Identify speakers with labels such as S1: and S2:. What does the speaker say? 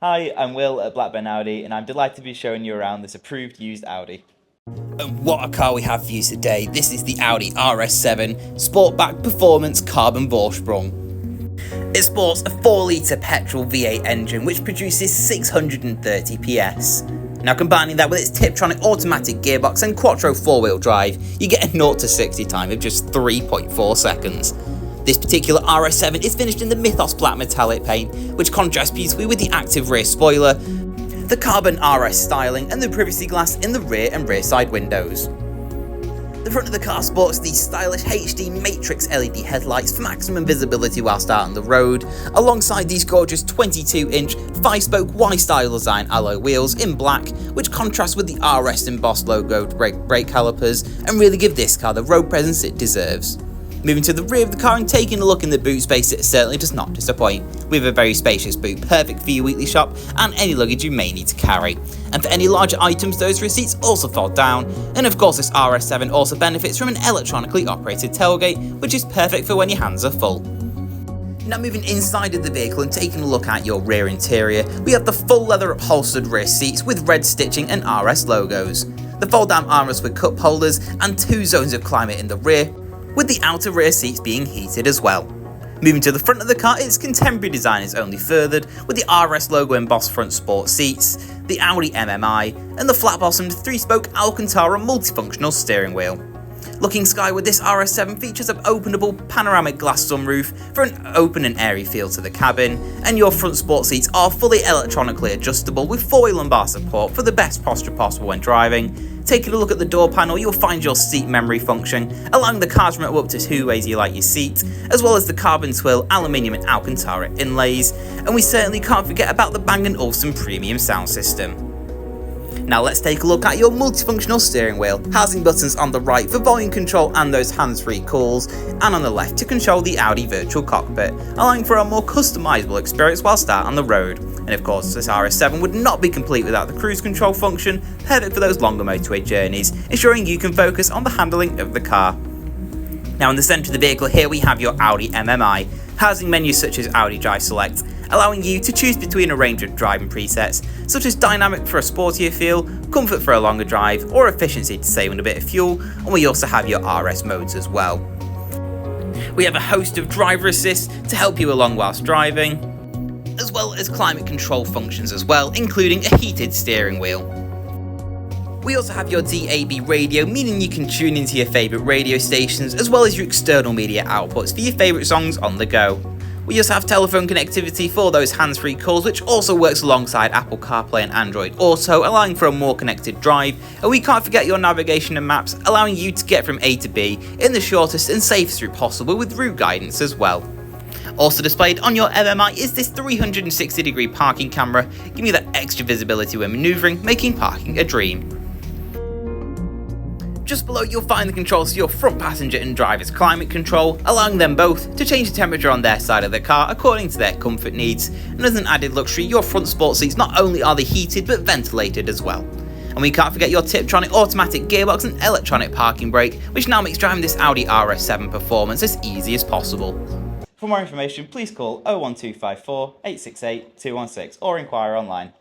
S1: Hi, I'm Will at Blackburn Audi, and I'm delighted to be showing you around this approved used Audi.
S2: And what a car we have for you today. This is the Audi RS7 Sportback Performance Carbon Vorsprung. It sports a 4-litre petrol V8 engine which produces 630 PS. Now combining that with its tiptronic automatic gearbox and quattro 4-wheel drive, you get a 0 to 60 time of just 3.4 seconds. This particular RS7 is finished in the Mythos Black metallic paint, which contrasts beautifully with the active rear spoiler, the Carbon RS styling and the privacy glass in the rear and rear side windows. The front of the car sports these stylish HD matrix LED headlights for maximum visibility whilst out on the road, alongside these gorgeous 22-inch 5-spoke Y-style design alloy wheels in black, which contrast with the RS embossed logoed brake calipers and really give this car the road presence it deserves. Moving to the rear of the car and taking a look in the boot space, it certainly does not disappoint. We have a very spacious boot, perfect for your weekly shop and any luggage you may need to carry. And for any larger items, those rear seats also fold down. And of course, this RS7 also benefits from an electronically operated tailgate, which is perfect for when your hands are full. Now moving inside of the vehicle and taking a look at your rear interior, we have the full leather upholstered rear seats with red stitching and RS logos. The fold down armrests with cup holders and 2 zones of climate in the rear, with the outer rear seats being heated as well. Moving to the front of the car, its contemporary design is only furthered with the RS logo embossed front sport seats, the Audi MMI, and the flat-bottomed 3-spoke Alcantara multifunctional steering wheel. Looking skyward, this RS7 features an openable panoramic glass sunroof for an open and airy feel to the cabin, and your front sport seats are fully electronically adjustable with 4-way lumbar support for the best posture possible when driving. Taking a look at the door panel, you'll find your seat memory function, allowing the car to remote up to 2 ways you like your seat, as well as the carbon twill, aluminium and Alcantara inlays, and we certainly can't forget about the Bang & Olufsen premium sound system. Now let's take a look at your multifunctional steering wheel, housing buttons on the right for volume control and those hands-free calls, and on the left to control the Audi virtual cockpit, allowing for a more customizable experience whilst out on the road. And of course, this RS7 would not be complete without the cruise control function, perfect for those longer motorway journeys, ensuring you can focus on the handling of the car. Now in the centre of the vehicle here we have your Audi MMI, housing menus such as Audi Drive Select, allowing you to choose between a range of driving presets, such as dynamic for a sportier feel, comfort for a longer drive, or efficiency to save on a bit of fuel, and we also have your RS modes as well. We have a host of driver assists to help you along whilst driving, as well as climate control functions as well, including a heated steering wheel. We also have your DAB radio, meaning you can tune into your favourite radio stations, as well as your external media outputs for your favourite songs on the go. We also have telephone connectivity for those hands-free calls, which also works alongside Apple CarPlay and Android Auto, allowing for a more connected drive. And we can't forget your navigation and maps, allowing you to get from A to B in the shortest and safest route possible with route guidance as well. Also displayed on your MMI is this 360-degree parking camera, giving you that extra visibility when manoeuvring, making parking a dream. Just below you'll find the controls to your front passenger and driver's climate control, allowing them both to change the temperature on their side of the car according to their comfort needs. And as an added luxury, your front sport seats not only are they heated but ventilated as well. And we can't forget your tiptronic automatic gearbox and electronic parking brake, which now makes driving this Audi RS7 performance as easy as possible.
S1: For more information, please call 01254 868 216 or inquire online.